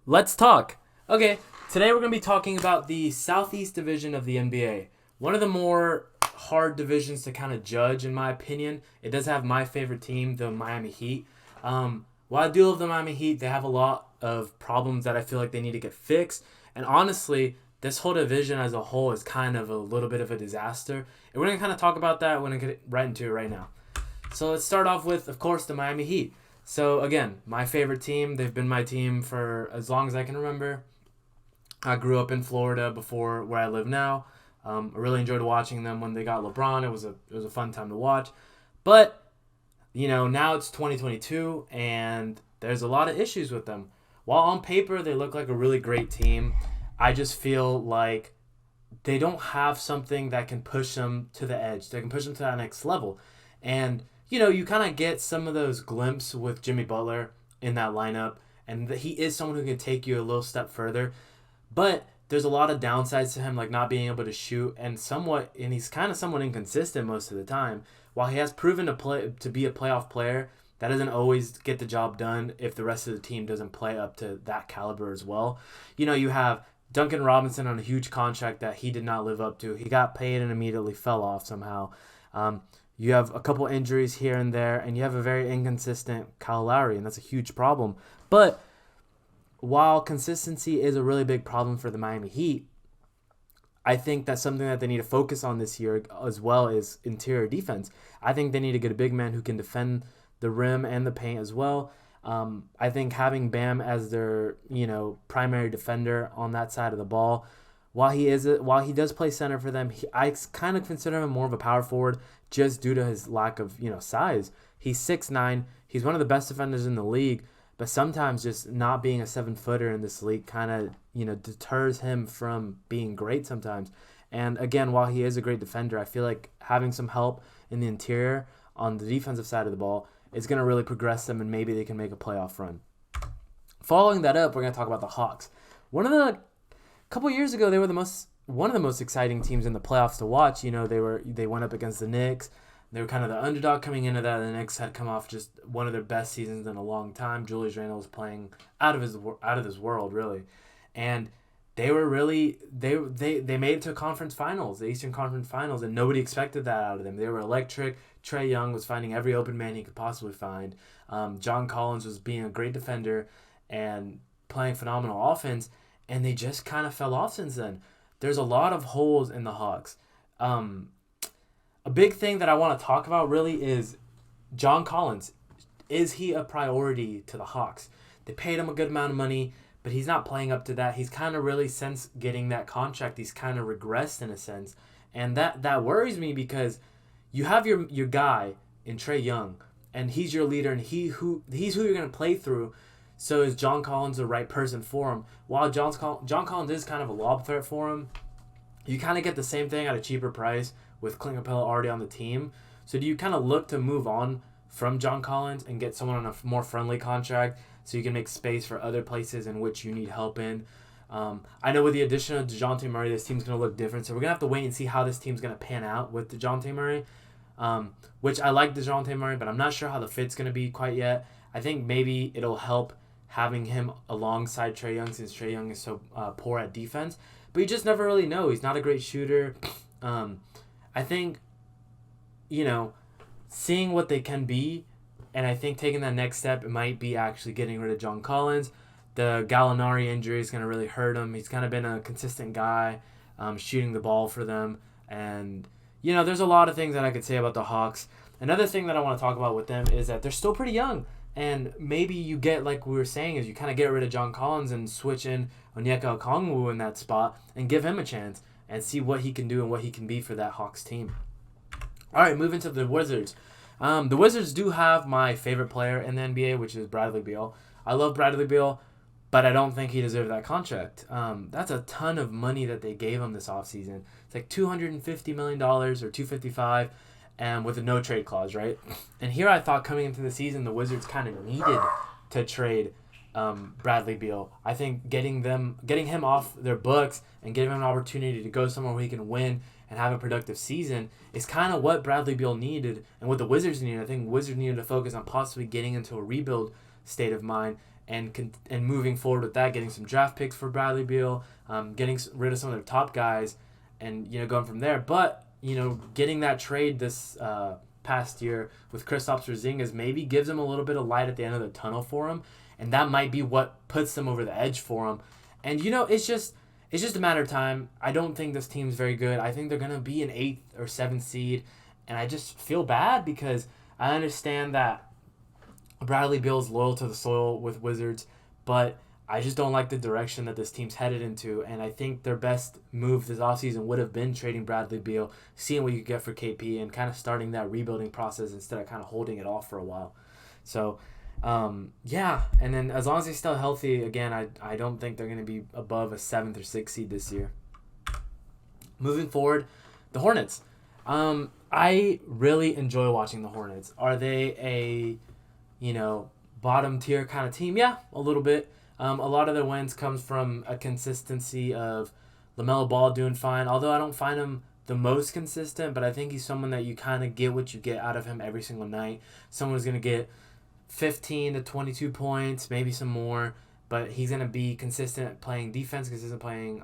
Let's talk. Okay, today we're going to be talking about the Southeast Division of the NBA. One of the more hard divisions to kind of judge, in my opinion. It does have my favorite team, the Miami Heat. While I do love the Miami Heat, they have a lot of problems that I feel like they need to get fixed. And honestly, this whole division as a whole is kind of a little bit of a disaster. And we're going to kind of talk about that. We're going to get right into it right now. So let's start off with, of course, the Miami Heat. So again, my favorite team. They've been my team for as long as I can remember. I grew up in Florida before where I live now. I really enjoyed watching them when they got LeBron. It was a fun time to watch. But now it's 2022 and there's a lot of issues with them. While on paper they look like a really great team, I just feel like they don't have something that can push them to the edge. They can push them to that next level. And you kind of get some of those glimpses with Jimmy Butler in that lineup, and he is someone who can take you a little step further. But there's a lot of downsides to him, like not being able to shoot, and he's kind of somewhat inconsistent most of the time. While he has proven to be a playoff player, that doesn't always get the job done if the rest of the team doesn't play up to that caliber as well. You have Duncan Robinson on a huge contract that he did not live up to. He got paid and immediately fell off somehow. You have a couple injuries here and there, and you have a very inconsistent Kyle Lowry, and that's a huge problem. But while consistency is a really big problem for the Miami Heat, I think that's something that they need to focus on this year as well as interior defense. I think they need to get a big man who can defend the rim and the paint as well. I think having Bam as their primary defender on that side of the ball, while he does play center for them, I kind of consider him more of a power forward just due to his lack of size. He's 6'9". He's one of the best defenders in the league, but sometimes just not being a 7-footer in this league kind of deters him from being great sometimes. And again, while he is a great defender, I feel like having some help in the interior on the defensive side of the ball is going to really progress them, and maybe they can make a playoff run. Following that up, we're going to talk about the Hawks. A couple years ago, they were one of the most exciting teams in the playoffs to watch. They went up against the Knicks. They were kind of the underdog coming into that. The Knicks had come off just one of their best seasons in a long time. Julius Randle was playing out of this world, really, and they were really they made it to conference finals, the Eastern Conference Finals, and nobody expected that out of them. They were electric. Trae Young was finding every open man he could possibly find. John Collins was being a great defender and playing phenomenal offense, and they just kind of fell off since then. There's a lot of holes in the Hawks. A big thing that I want to talk about really is John Collins. Is he a priority to the Hawks? They paid him a good amount of money, but he's not playing up to that. He's kind of really, since getting that contract, he's kind of regressed in a sense. And that worries me because you have your guy in Trae Young, and he's your leader, and he's who you're going to play through. So is John Collins the right person for him? While John Collins is kind of a lob threat for him, you kind of get the same thing at a cheaper price with Clint Capella already on the team. So do you kind of look to move on from John Collins and get someone on a more friendly contract so you can make space for other places in which you need help in? I know with the addition of DeJounte Murray, this team's going to look different. So we're going to have to wait and see how this team's going to pan out with DeJounte Murray, which I like DeJounte Murray, but I'm not sure how the fit's going to be quite yet. I think maybe it'll help having him alongside Trae Young, since Trae Young is so poor at defense. But you just never really know. He's not a great shooter. I think, seeing what they can be, and I think taking that next step, it might be actually getting rid of John Collins. The Gallinari injury is going to really hurt him. He's kind of been a consistent guy shooting the ball for them. And, there's a lot of things that I could say about the Hawks. Another thing that I want to talk about with them is that they're still pretty young. And maybe you get, like we were saying, is you kind of get rid of John Collins and switch in Onyeka Okongwu in that spot and give him a chance and see what he can do and what he can be for that Hawks team. All right, moving to the Wizards. The Wizards do have my favorite player in the NBA, which is Bradley Beal. I love Bradley Beal, but I don't think he deserved that contract. That's a ton of money that they gave him this offseason. It's like $250 million or $255 and with a no trade clause, right? And here I thought coming into the season, the Wizards kind of needed to trade Bradley Beal. I think getting him off their books and giving him an opportunity to go somewhere where he can win and have a productive season is kind of what Bradley Beal needed and what the Wizards needed. I think Wizards needed to focus on possibly getting into a rebuild state of mind and moving forward with that, getting some draft picks for Bradley Beal, getting rid of some of their top guys, and going from there. But getting that trade this past year with Kristaps Porzingis maybe gives him a little bit of light at the end of the tunnel for him, and that might be what puts them over the edge for him. And it's just a matter of time. I don't think this team's very good. I think they're gonna be an 8th or 7th seed, and I just feel bad because I understand that Bradley Beal's loyal to the soil with Wizards, but I just don't like the direction that this team's headed into, and I think their best move this offseason would have been trading Bradley Beal, seeing what you could get for KP, and kind of starting that rebuilding process instead of kind of holding it off for a while. So, yeah, and then as long as he's still healthy, again, I don't think they're going to be above a 7th or 6th seed this year. Moving forward, the Hornets. I really enjoy watching the Hornets. Are they a, bottom tier kind of team? Yeah, a little bit. A lot of their wins comes from a consistency of LaMelo Ball doing fine, although I don't find him the most consistent, but I think he's someone that you kind of get what you get out of him every single night. Someone who's going to get 15 to 22 points, maybe some more, but he's going to be consistent playing defense, consistent playing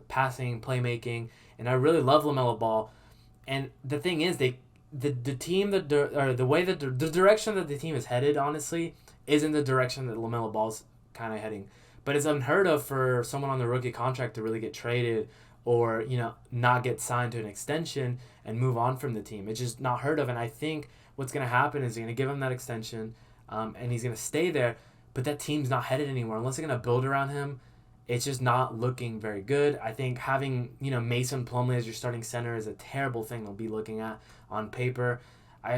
passing, playmaking, and I really love LaMelo Ball. And the thing is, the direction that the team is headed, honestly, isn't the direction that LaMelo Ball's kind of heading. But it's unheard of for someone on the rookie contract to really get traded or, not get signed to an extension and move on from the team. It's just not heard of. And I think what's going to happen is they're going to give him that extension and he's going to stay there. But that team's not headed anywhere. Unless they're going to build around him, it's just not looking very good. I think having, Mason Plumlee as your starting center is a terrible thing to be looking at on paper.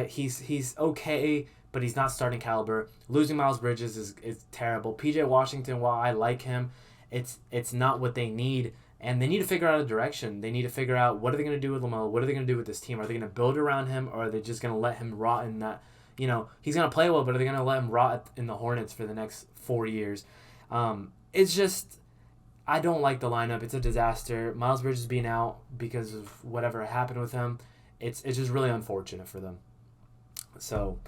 He's okay, but he's not starting caliber. Losing Miles Bridges is terrible. PJ Washington, while I like him, it's not what they need. And they need to figure out a direction. They need to figure out what are they going to do with LaMelo? What are they going to do with this team? Are they going to build around him, or are they just going to let him rot in that? He's going to play well, but are they going to let him rot in the Hornets for the next 4 years? It's just, I don't like the lineup. It's a disaster. Miles Bridges being out because of whatever happened with him, it's just really unfortunate for them. So,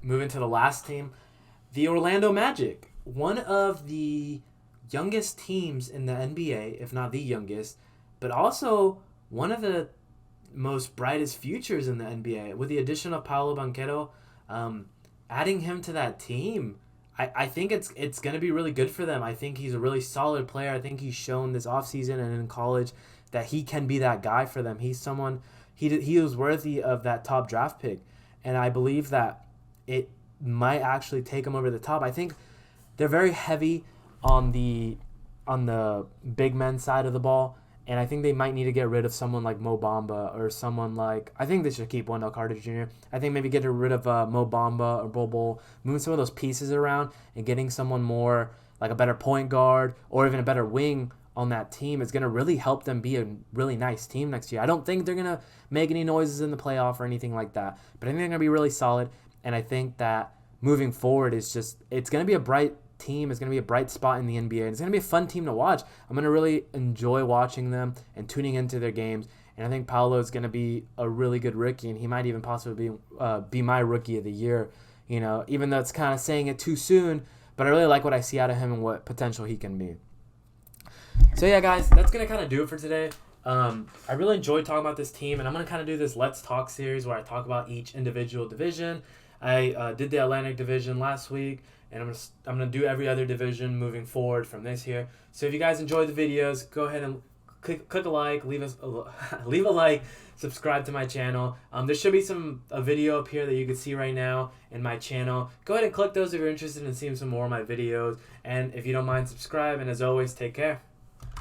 moving to the last team, the Orlando Magic, one of the youngest teams in the NBA, if not the youngest, but also one of the most brightest futures in the NBA. With the addition of Paolo Banchero, adding him to that team, I think it's going to be really good for them. I think he's a really solid player. I think he's shown this offseason and in college that he can be that guy for them. He's someone, he was worthy of that top draft pick, and I believe that it might actually take him over the top. I think they're very heavy on the big men side of the ball, and I think they might need to get rid of someone like Mo Bamba or someone like, I think they should keep Wendell Carter Jr. I think maybe get rid of Mo Bamba or Bobo, moving some of those pieces around and getting someone more like a better point guard or even a better wing on that team is going to really help them be a really nice team next year. I don't think they're going to make any noises in the playoff or anything like that, but I think they're going to be really solid, and I think that moving forward it's going to be a bright team. It's going to be a bright spot in the NBA, and it's going to be a fun team to watch. I'm going to really enjoy watching them and tuning into their games, and I think Paolo is going to be a really good rookie, and he might even possibly be my rookie of the year, even though it's kind of saying it too soon, but I really like what I see out of him and what potential he can be. So yeah, guys, that's going to kind of do it for today. I really enjoyed talking about this team, and I'm going to kind of do this Let's Talk series where I talk about each individual division. I did the Atlantic Division last week, and I'm gonna do every other division moving forward from this here. So if you guys enjoy the videos, go ahead and click a like, leave a like, subscribe to my channel. There should be a video up here that you can see right now in my channel. Go ahead and click those if you're interested in seeing some more of my videos, and if you don't mind, subscribe. And as always, take care.